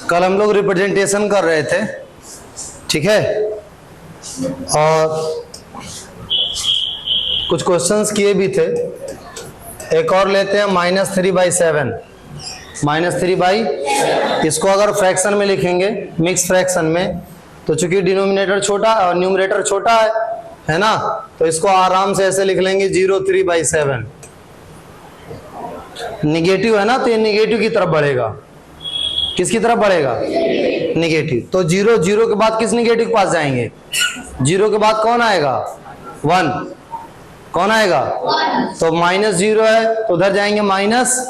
कल हम लोग रिप्रेजेंटेशन कर रहे थे, ठीक है, और कुछ क्वेश्चंस किए भी थे। एक और लेते हैं -3/7। -3/, इसको अगर फ्रैक्शन में लिखेंगे, मिक्स फ्रैक्शन में, तो चूंकि डिनोमिनेटर छोटा और न्यूमरेटर छोटा है ना, तो इसको आराम से ऐसे लिख लेंगे 0.3/7। निगेटिव है ना, तो ये निगेटिव की तरफ बढ़ेगा। किसकी तरफ बढ़ेगा? निगेटिव। तो 0 के बाद किस निगेटिव के पास जाएंगे? 0 के बाद कौन आएगा? 1। कौन आएगा? 1। तो -0 है तो उधर जाएंगे -1।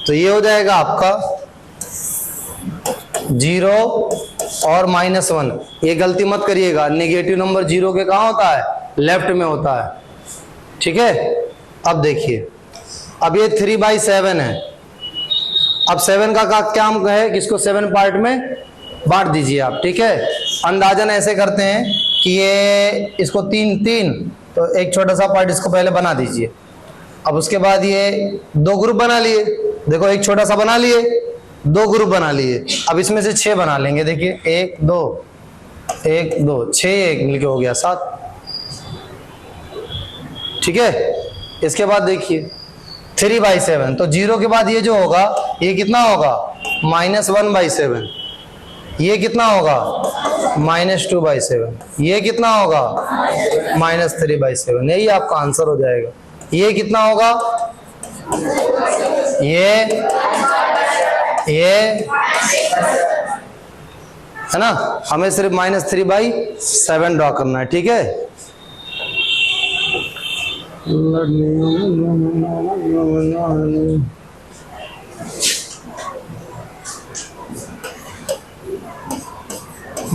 तो ये हो जाएगा आपका 0 और -1। ये गलती मत करिएगा, निगेटिव नंबर 0 के कहाँ होता है? लेफ्ट में होता है, ठीक है। अब देखिए, अब ये 3/7 है। अब 7 का क्या है कि इसको 7 पार्ट में बांट दीजिए आप, ठीक है। अंदाजन ऐसे करते हैं कि ये इसको 3 तो एक छोटा सा पार्ट इसको पहले बना दीजिए। अब उसके बाद ये 2 ग्रुप बना लिए, देखो एक छोटा सा बना लिए, 2 ग्रुप बना लिए। अब इसमें से 6 बना लेंगे, देखिए 1 2 1 2 6, 1 मिलके हो गया 7, ठीक है। इसके बाद देखिए 3/7, तो 0 के बाद ये जो होगा ये कितना होगा? -1/7। ये कितना होगा? -2/7। ये कितना होगा? -3/7। यही आपका आंसर हो जाएगा। ये कितना होगा? ये है ना, हमें सिर्फ -3/7 ड्रॉ करना है, ठीक है।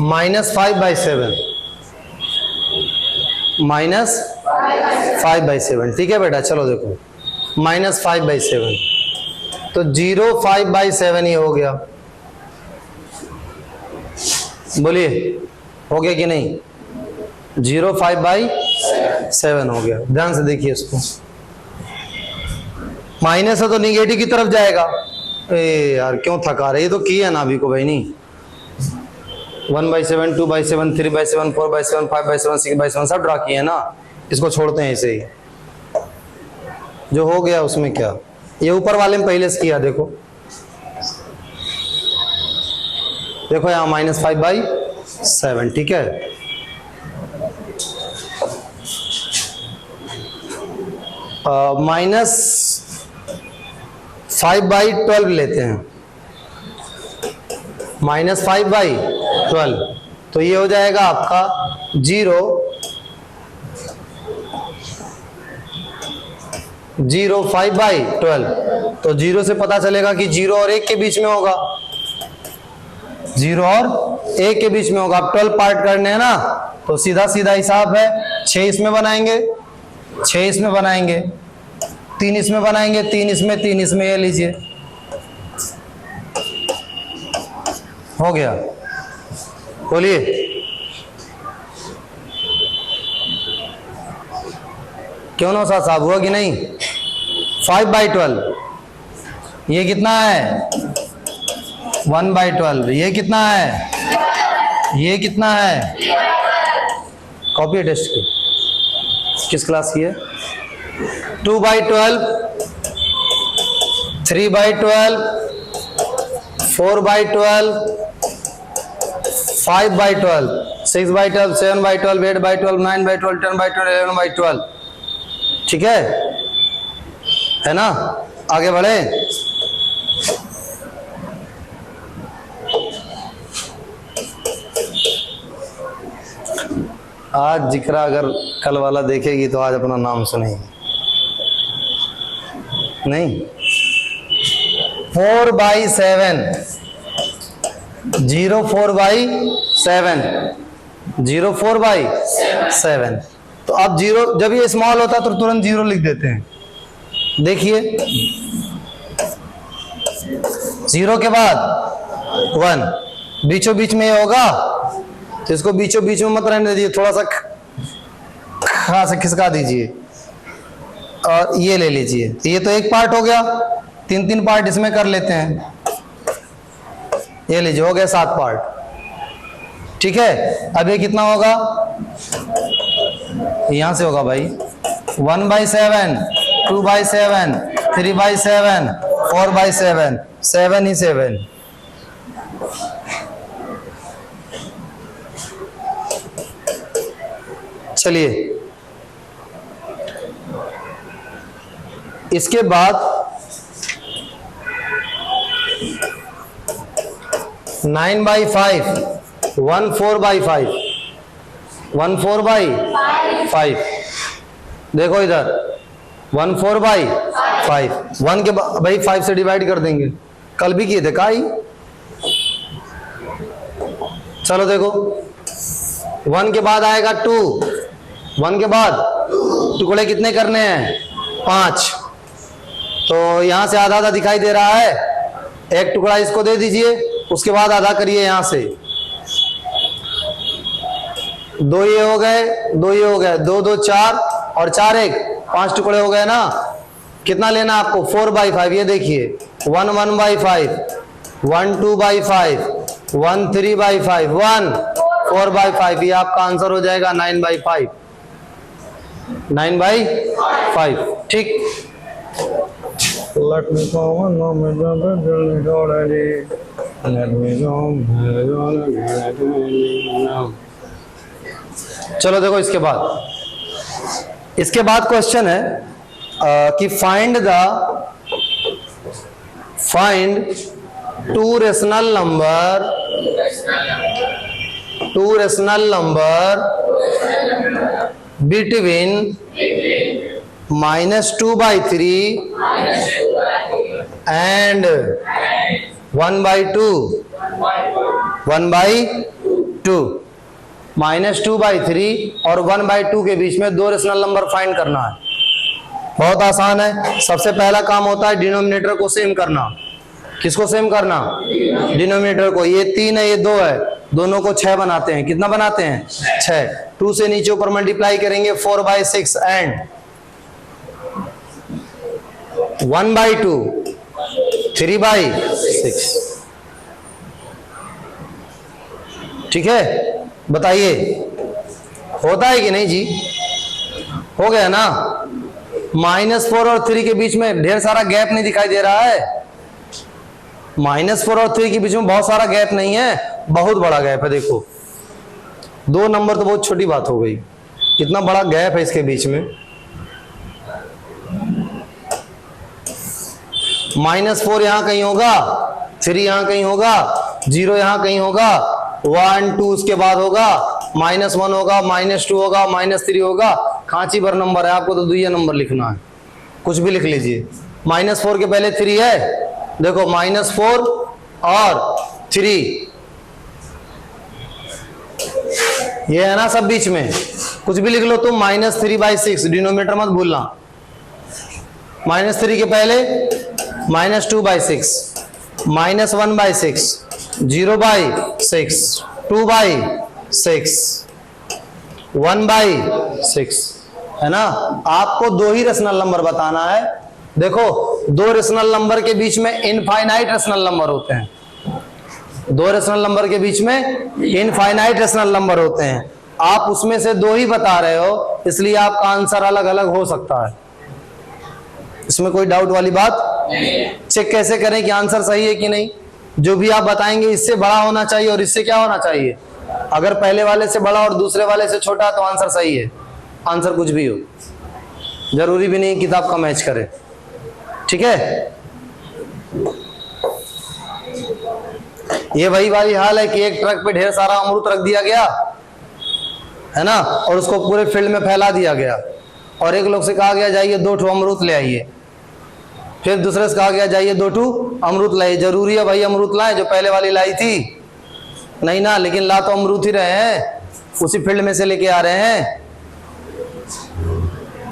-5/7, -5/7, ठीक है बेटा। चलो देखो, -5/7, तो 0.5/7 ये हो गया। बोलिए हो गया कि नहीं? 0.5/7 हो गया। ध्यान से देखिए इसको, माइनस है तो निगेटिव की तरफ जाएगा। ए यार क्यों थका रहे, ये तो किया ना अभी को भाई। नहीं, 1/7, 2/7, 3/7, 4/7, 5/7, 6/7 सब ड्रा किए ना। इसको छोड़ते हैं ऐसे ही, जो हो गया उसमें क्या। ये ऊपर वाले में पहले से किया, देखो देखो यहाँ -5/7, ठीक है। -5/12 लेते हैं, -5/12, तो ये हो जाएगा आपका 0.5/12। तो 0 से पता चलेगा कि 0 और 1 के बीच में होगा, 0 और 1 के बीच में होगा। अब 12 पार्ट करने हैं ना, तो सीधा सीधा हिसाब है, 6 इसमें बनाएंगे, 6 इसमें बनाएंगे, 3 इसमें बनाएंगे, 3 इसमें, 3 इसमें, ये लीजिए हो गया। बोलिए क्यों ना साहब, हुआ कि नहीं? 5/12, ये कितना है? 1/12, ये कितना है? ये कितना है? कॉपी टेस्ट की किस क्लास की है? 2/12, 3/12, 4/12, 5/12, 6/12, 7/12, 8/12, 9/12, 10/12, 11/12, ठीक है ना। आगे बढ़े। आज जिक्रा अगर कल वाला देखेगी तो आज अपना नाम सुनेगी नहीं। 4/7, 0.4/7, 0.4/7। तो अब 0, जब ये स्मॉल होता है तो तुरंत 0 लिख देते हैं। देखिए 0 के बाद 1, बीचों बीच में ये होगा, तो इसको बीचों बीच में मत रहने दीजिए, थोड़ा सा खा से खिसका दीजिए और ये ले लीजिए। तो ये तो एक पार्ट हो गया, 3 पार्ट इसमें कर लेते हैं। ये लीजिए हो गया 7 पार्ट। ठीक है, अब ये कितना होगा, यहां से होगा भाई 1/7, 2/7, 3/7, 4/7, 7 ही 7। चलिए इसके बाद 9/5, 14/5, 14/5। देखो इधर 14/5, 1 के बाद भाई 5 से डिवाइड कर देंगे, कल भी किए थे काई। चलो देखो 1 के बाद आएगा 2, 1 के बाद टुकड़े कितने करने हैं, 5। तो यहां से आधा आधा दिखाई दे रहा है, एक टुकड़ा इसको दे दीजिए, उसके बाद आधा करिए यहां से। 2 ये हो गए, 2 ये हो गए, 2 2 4 और 4 1 5 टुकड़े हो गए ना। कितना लेना आपको, 4/5। ये देखिए 1 1/5, 1 2/5, 1 3/5, 1 4/5। ये आपका आंसर हो जाएगा 9/5, 9/5। ठीक, Let me go on, चलो देखो इसके बाद क्वेश्चन है कि find two rational number between -2/3 and 1/2, 1/2। -2/3 और 1/2 के बीच में 2 रेशनल नंबर फाइंड करना है। बहुत आसान है। सबसे पहला काम होता है डिनोमिनेटर को सेम करना। किसको सेम करना, डिनोमिनेटर को। ये 3 है, ये 2 है, दोनों को 6 बनाते हैं। कितना बनाते हैं, 6। 2 से नीचे ऊपर मल्टीप्लाई करेंगे 4/6 एंड 1/2, 3/6। ठीक है, बताइए होता है कि नहीं जी, हो गया ना। -4 और 3 के बीच में ढेर सारा गैप नहीं दिखाई दे रहा है। -4 और 3 के बीच में बहुत सारा गैप नहीं है, बहुत बड़ा गैप है। देखो 2 नंबर तो बहुत छोटी बात हो गई, कितना बड़ा गैप है इसके बीच में। -4 यहां कहीं होगा, 3 यहां कहीं होगा, 0 यहां कहीं होगा, 1 2 उसके बाद होगा, -1 होगा, -2 होगा, -3 होगा। खांची भर नंबर है, आपको तो दुइया नंबर लिखना है, कुछ भी लिख लीजिए। -4 के पहले 3 है, देखो -4 और 3 ये है ना सब बीच में, कुछ भी लिख लो तुम। -3/6 डिनोमिनेटर मत भूलना। -3 के पहले -2/6, -1/6, 0/6, 2/6, 1/6 है ना। आपको 2 ही रेशनल नंबर बताना है। देखो 2 रेशनल नंबर के बीच में इनफाइनाइट रेशनल नंबर होते हैं। 2 रेशनल नंबर के बीच में इनफाइनाइट रेशनल नंबर होते हैं। आप उसमें से 2 ही बता रहे हो, इसलिए आपका आंसर अलग अलग हो सकता है। इसमें कोई डाउट वाली बात। चेक कैसे करें कि आंसर सही है कि नहीं। जो भी आप बताएंगे इससे बड़ा होना चाहिए और इससे क्या होना चाहिए। अगर पहले वाले से बड़ा और दूसरे वाले से छोटा तो आंसर सही है। आंसर कुछ भी हो, जरूरी भी नहीं किताब का मैच करे। ठीक है, ये वही वाली हाल है कि एक ट्रक पे ढेर सारा अमरूद रख दिया गया है ना, और उसको पूरे फील्ड में फैला दिया गया, और एक लोग से कहा गया जाइए 2 ठो अमरूद ले आइए। फिर दूसरे से कहा गया जाइए 2 ठो अमरूद लाइए। जरूरी है भाई अमरूद लाए जो पहले वाली लाई थी? नहीं ना, लेकिन ला तो अमरूद ही रहे हैं, उसी फील्ड में से लेके आ रहे हैं।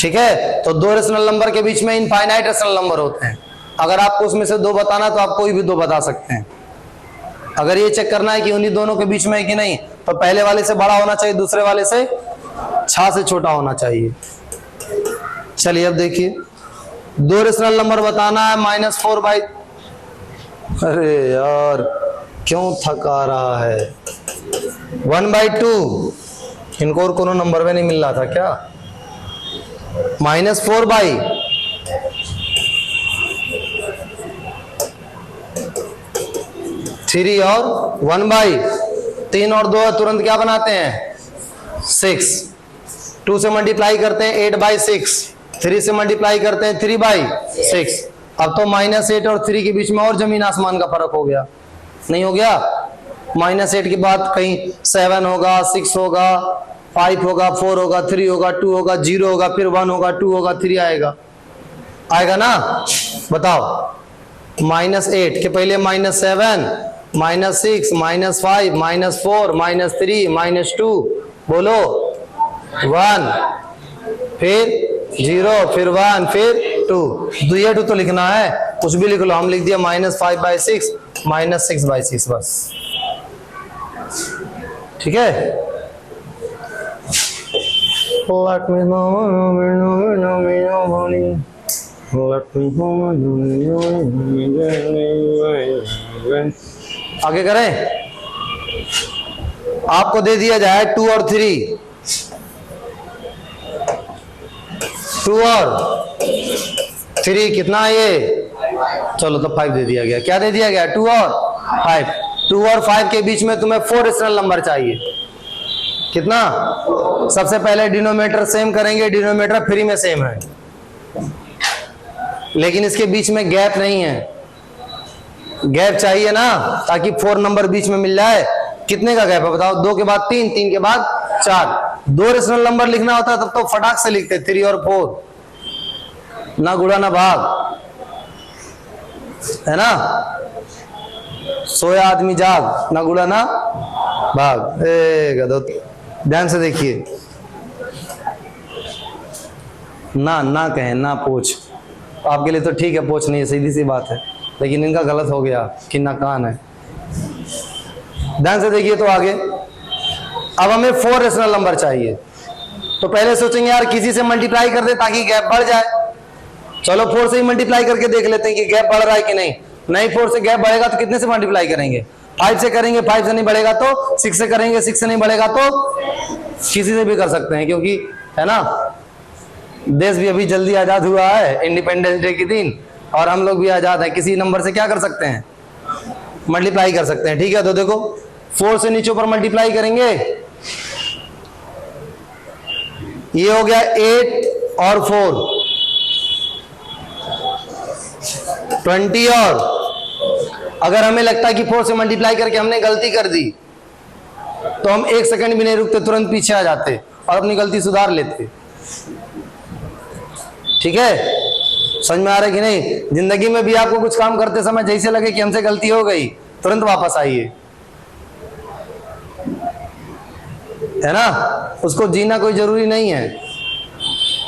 ठीक है, तो 2 रेशनल नंबर के बीच में इनफाइनाइट रेशनल नंबर होते हैं। अगर आपको उसमें से 2 बताना तो आप कोई भी 2 बता सकते हैं। अगर ये चेक करना है कि उन्हीं दोनों के बीच में है कि नहीं, तो पहले वाले से बड़ा होना चाहिए, दूसरे वाले से छा से छोटा होना चाहिए। चलिए अब देखिए 2 रेशनल नंबर बताना है। -4/, अरे यार क्यों थका रहा है? 1/2 इनको और कोनो नंबर में नहीं मिल रहा था क्या? -4 3 और 1/3 और 2 तुरंत क्या बनाते हैं? 6। 2 से मल्टीप्लाई करते हैं 8/6, 3 से मल्टीप्लाई करते हैं 3/6। अब तो -8 और 3 के बीच में और जमीन आसमान का फर्क हो गया, नहीं हो गया? -8 के बाद कहीं 7 होगा, 6 होगा, 5 होगा, 4 होगा, 3 होगा, 2 होगा, 0 होगा, फिर 1 होगा, 2 होगा, 3 आएगा, आएगा ना? बताओ। -8 के पहले -7, -6, -5, -4, -3, -2, बोलो 1, फिर 0, फिर 1, फिर 2। 2 तो लिखना है, कुछ भी लिख लो, हम लिख दिया -5/6, -6/6 बस। ठीक है? Let me know, आगे करें। आपको दे दिया जाए 2 और 3, 2 और 3 कितना है ये? चलो तो 5 दे दिया गया। क्या दे दिया गया? 2 और 5। 2 और 5 के बीच में तुम्हें 4 रेशनल नंबर चाहिए। कितना? सबसे पहले डिनोमिनेटर सेम करेंगे, डिनोमिनेटर फ्री में सेम है, लेकिन इसके बीच में गैप नहीं है। गैप चाहिए ना, ताकि 4 नंबर बीच में मिल जाए। कितने का गैप है बताओ? 2 के बाद 3, 3 के बाद 4। 2 रेशनल नंबर लिखना होता तब तो फटाक से लिखते 3 और 4, ना गुणा ना भाग, है ना? सोया आदमी जाग, ना गुणा ना भाग। गधो, ध्यान से देखिए, ना कहें, ना पूछ। आपके लिए तो ठीक है, पूछ नहीं है, सीधी सी बात है, लेकिन इनका गलत हो गया कि ना कान है। ध्यान से देखिए तो आगे। अब हमें 4 रेशनल नंबर चाहिए, तो पहले सोचेंगे यार किसी से मल्टीप्लाई कर दे ताकि गैप बढ़ जाए। चलो 4 से ही मल्टीप्लाई करके देख लेते हैं कि गैप बढ़ रहा है कि नहीं। नहीं, 4 से गैप बढ़ेगा तो कितने से मल्टीप्लाई करेंगे? 5 से करेंगे, 5 से नहीं बढ़ेगा तो 6 से करेंगे, 6 से नहीं बढ़ेगा तो किसी से भी कर सकते हैं, क्योंकि है ना, देश भी अभी जल्दी आजाद हुआ है, इंडिपेंडेंस डे के दिन, और हम लोग भी आजाद हैं। किसी नंबर से क्या कर सकते हैं? मल्टीप्लाई कर सकते हैं। ठीक है, तो देखो 4 से नीचे ऊपर मल्टीप्लाई करेंगे, ये हो गया 8 और 4 20। और अगर हमें लगता है कि 4 से मल्टीप्लाई करके हमने गलती कर दी, तो हम 1 सेकंड भी नहीं रुकते, तुरंत पीछे आ जाते और अपनी गलती सुधार लेते। ठीक है, समझ में आ रहा है कि नहीं? जिंदगी में भी आपको कुछ काम करते समय जैसे लगे कि हमसे गलती हो गई, तुरंत वापस आइए, है ना? उसको जीना कोई जरूरी नहीं है।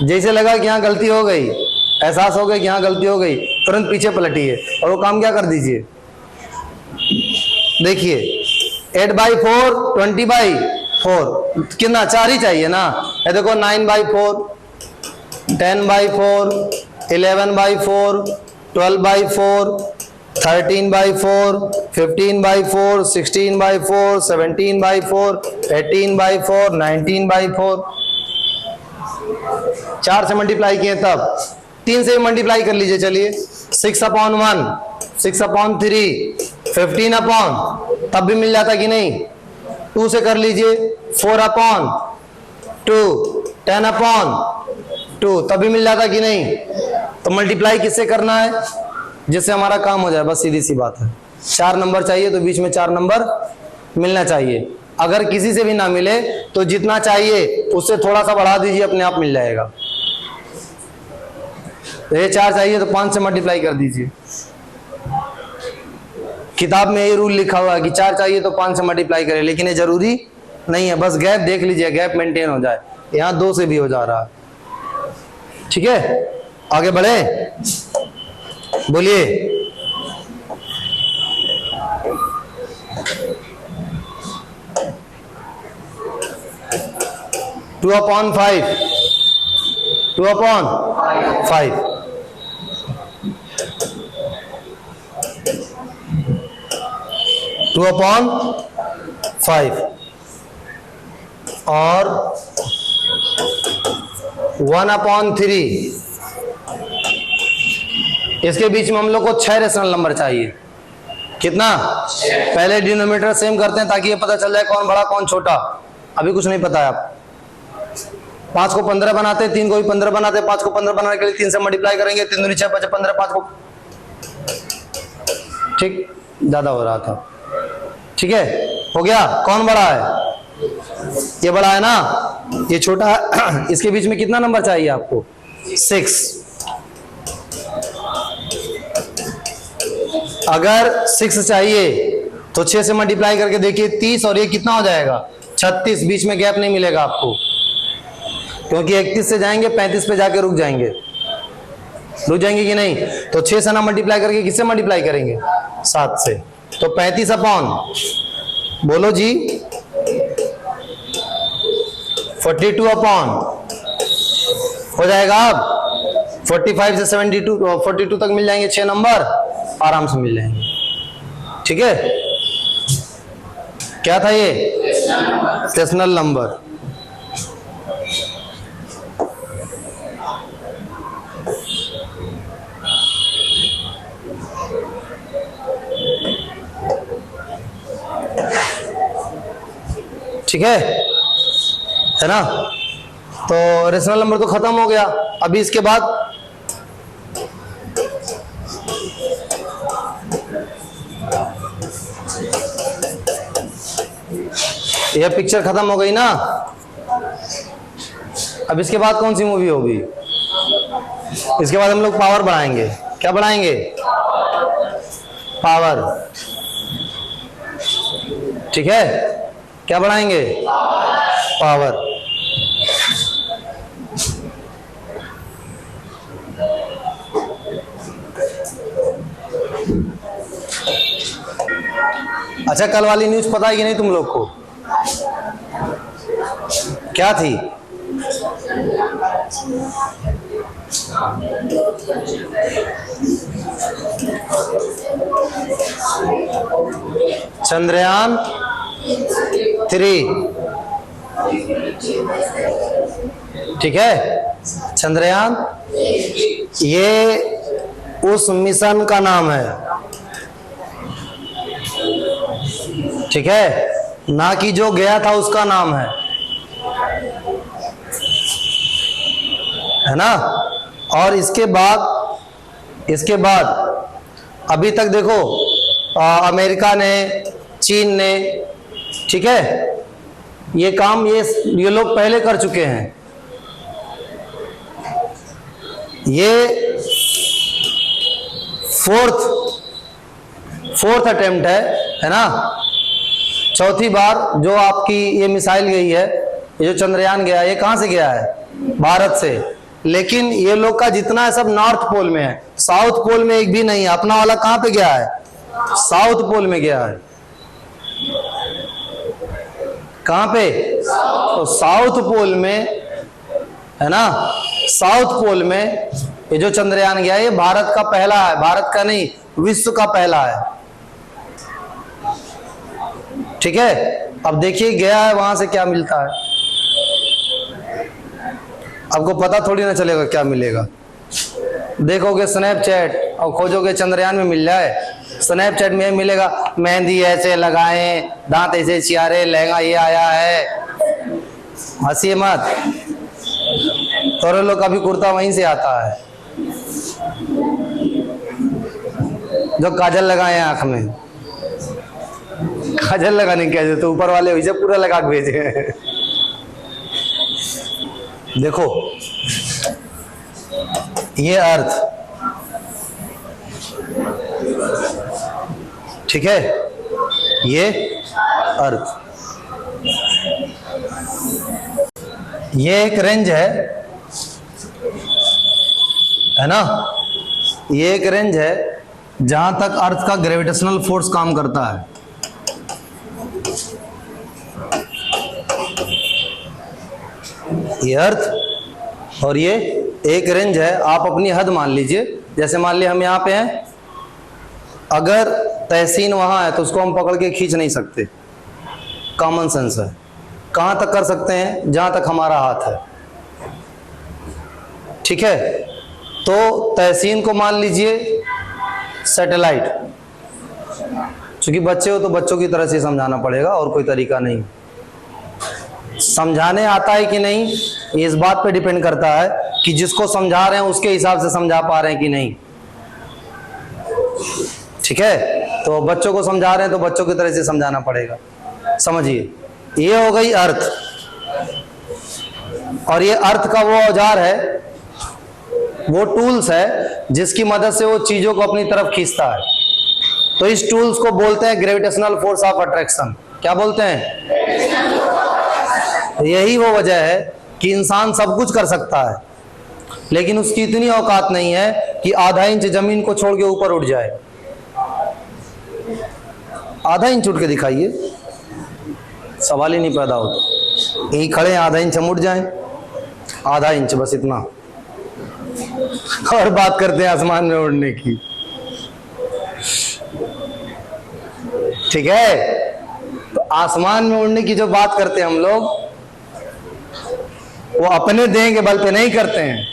जैसे लगा कि यहाँ गलती हो गई, एहसास हो गया कि यहाँ गलती हो गई, तुरंत पीछे पलटिए और वो काम क्या कर दीजिए। देखिए 8/4 20/4 कितना? 4 ही चाहिए ना। ये देखो 9/4 10/4 11/4 12/4 13/4 15/4 16/4 17/4 18/4 19/4। 4 से मल्टीप्लाई किए तब 3 से मल्टीप्लाई कर लीजिए। चलिए 6/1 6/3 15/, तब भी मिल जाता कि नहीं? 2 से कर लीजिए 4/2 10/2, तब भी मिल जाता कि नहीं? तो मल्टीप्लाई किससे करना है? जिससे हमारा काम हो जाए, बस सीधी सी बात है। 4 नंबर चाहिए तो बीच में 4 नंबर मिलना चाहिए। अगर किसी से भी ना मिले तो जितना चाहिए उससे थोड़ा सा बढ़ा दीजिए, अपने आप मिल जाएगा। ये 4 चाहिए तो 5 से मल्टीप्लाई कर दीजिए। किताब में ये रूल लिखा हुआ है कि 4 चाहिए तो 5 से मल्टीप्लाई करें, लेकिन ये जरूरी नहीं है। बस गैप देख लीजिए, गैप मेंटेन हो जाए। यहाँ 2 से भी हो जा रहा है। ठीक है, आगे बढ़े, बोलिए। टू अपॉन 5 2/5 2/5 और 1/3। इसके बीच में हम लोग को 6 रेशनल नंबर चाहिए। कितना? पहले डिनोमिनेटर सेम करते हैं ताकि ये पता चल जाए कौन बड़ा कौन छोटा। अभी कुछ नहीं पता है आप। 5 को 15 बनाते हैं, 3 को भी 15 बनाते हैं। 5 को 15 बनाने के लिए 3 से मल्टीप्लाई करेंगे। 3 दूनी 6, 5 15, 5 को, ठीक, ज्यादा हो रहा था। ठीक है, हो गया। कौन बड़ा है? ये बड़ा है ना, ये छोटा है। इसके बीच में कितना नंबर चाहिए आपको? 6। अगर 6 चाहिए तो 6 से मल्टीप्लाई करके देखिए 30, और ये कितना हो जाएगा? 36। बीच में गैप नहीं मिलेगा आपको, क्योंकि 31 से जाएंगे 35 पे जाके रुक जाएंगे। रुक जाएंगे कि नहीं? तो 6 से ना मल्टीप्लाई करके किससे मल्टीप्लाई करेंगे? 7 से। तो 35 अपॉन, बोलो जी, 42 अपॉन हो जाएगा। अब 45 से 42 तक मिल जाएंगे 6 नंबर, आराम से मिल जाएंगे। ठीक है, क्या था ये? Rational number. ठीक है ना? तो रेशनल नंबर तो खत्म हो गया। अभी इसके बाद यह पिक्चर खत्म हो गई ना। अब इसके बाद कौन सी मूवी होगी? इसके बाद हम लोग पावर बढ़ाएंगे। क्या बढ़ाएंगे? पावर। ठीक है, क्या बढ़ाएंगे? पावर। अच्छा, कल वाली न्यूज पता है कि नहीं तुम लोग को? क्या थी? चंद्रयान 3। ठीक है, चंद्रयान, ये उस मिशन का नाम है। ठीक है, ना कि जो गया था उसका नाम है ना। और इसके बाद अभी तक देखो, अमेरिका ने, चीन ने, ठीक है, ये काम ये लोग पहले कर चुके हैं। ये फोर्थ अटेम्प्ट है ना। चौथी बार जो आपकी ये मिसाइल गई है, ये जो चंद्रयान गया, ये कहां से गया है? भारत से। लेकिन ये लोग का जितना है सब नॉर्थ पोल में है, साउथ पोल में एक भी नहीं है। अपना वाला कहां पे गया है? साउथ पोल में गया है। कहां पे? तो साउथ पोल में है ना। साउथ पोल में ये जो चंद्रयान गया, ये भारत का पहला है। भारत का नहीं, विश्व का पहला है। ठीक है, अब देखिए गया है, वहां से क्या मिलता है आपको पता थोड़ी ना चलेगा क्या मिलेगा। देखोगे स्नैपचैट और खोजोगे चंद्रयान में मिल जाए। स्नैपचैट में मिलेगा मेहंदी ऐसे लगाएं, दांत ऐसे चियारे, लहंगा ये आया है। हंसिए मत, थोड़े लोग का भी कुर्ता वहीं से आता है। जो काजल लगाए आंख में, काजल लगाने क्या जरूरत, तो ऊपर वाले वैसे पूरा लगा के भेजे। देखो ये अर्थ, ठीक है, ये अर्थ, ये एक रेंज है ना। ये एक रेंज है जहां तक अर्थ का ग्रेविटेशनल फोर्स काम करता है। ये अर्थ और ये एक रेंज है। आप अपनी हद मान लीजिए, जैसे मान लिया हम यहाँ पे हैं, अगर तहसीन वहां है तो उसको हम पकड़ के खींच नहीं सकते, कॉमन सेंस है। कहां तक कर सकते हैं? जहां तक हमारा हाथ है, ठीक है। तो तहसीन को मान लीजिए सैटेलाइट, क्योंकि बच्चे हो तो बच्चों की तरह से समझाना पड़ेगा, और कोई तरीका नहीं। समझाने आता है कि नहीं ये इस बात पे डिपेंड करता है कि जिसको समझा रहे हैं उसके हिसाब से समझा पा रहे हैं कि नहीं, ठीक है। तो बच्चों को समझा रहे हैं तो बच्चों की तरह से समझाना पड़ेगा। समझिए, ये हो गई अर्थ, और ये अर्थ का वो औजार है, वो टूल्स है जिसकी मदद से वो चीजों को अपनी तरफ खींचता है। तो इस टूल्स को बोलते हैं ग्रेविटेशनल फोर्स ऑफ अट्रैक्शन। क्या बोलते हैं? यही वो वजह है कि इंसान सब कुछ कर सकता है, लेकिन उसकी इतनी औकात नहीं है कि आधा इंच जमीन को छोड़ के ऊपर उठ जाए। आधा इंच उठ के दिखाइए, सवाल ही नहीं पैदा होता। यही खड़े आधा इंच हम उठ जाएं, आधा इंच बस इतना, और बात करते हैं आसमान में उड़ने की, ठीक है। तो आसमान में उड़ने की जो बात करते हैं हम लोग, वो अपने देह के बल पे नहीं करते हैं,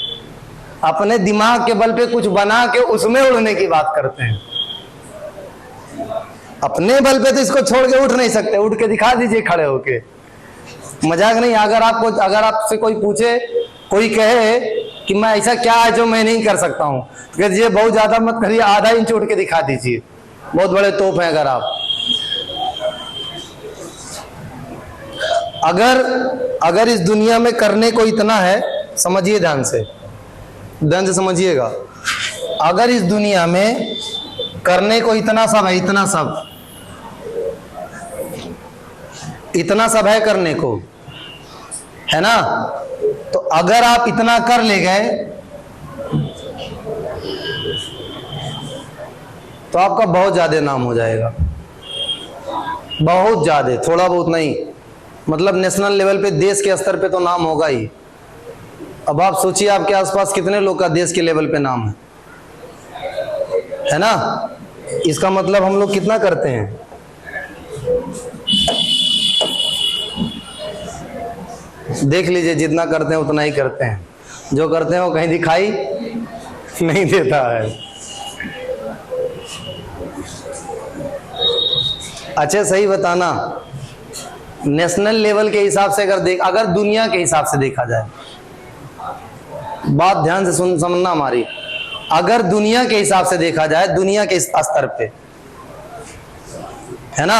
अपने दिमाग के बल पे कुछ बना के उसमें उड़ने की बात करते हैं। अपने बल पे तो इसको छोड़ के उठ नहीं सकते, उठ के दिखा दीजिए खड़े होके, मजाक नहीं। अगर आपसे कोई पूछे, कोई कहे कि मैं ऐसा क्या है जो मैं नहीं कर सकता हूं, तो कह दीजिए बहुत ज्यादा मत करिए, आधा इंच उठ के दिखा दीजिए, बहुत बड़े तोप हैं। अगर इस दुनिया में करने को इतना है, समझिए ध्यान से समझिएगा, अगर इस दुनिया में करने को इतना सब है, इतना सब है करने को, है ना। तो अगर आप इतना कर ले गए तो आपका बहुत ज्यादा नाम हो जाएगा, बहुत ज्यादा, थोड़ा बहुत नहीं, मतलब नेशनल लेवल पे, देश के स्तर पे तो नाम होगा ही। अब आप सोचिए आपके आसपास कितने लोग का देश के लेवल पे नाम है ना। इसका मतलब हम लोग कितना करते हैं। देख लीजिए, जितना करते हैं उतना ही करते हैं, जो करते हैं वो कहीं दिखाई नहीं देता है। अच्छा सही बताना, नेशनल लेवल के हिसाब से अगर दुनिया के हिसाब से देखा जाए, बात ध्यान से समझना हमारी, अगर दुनिया के हिसाब से देखा जाए, दुनिया के स्तर पे, है ना,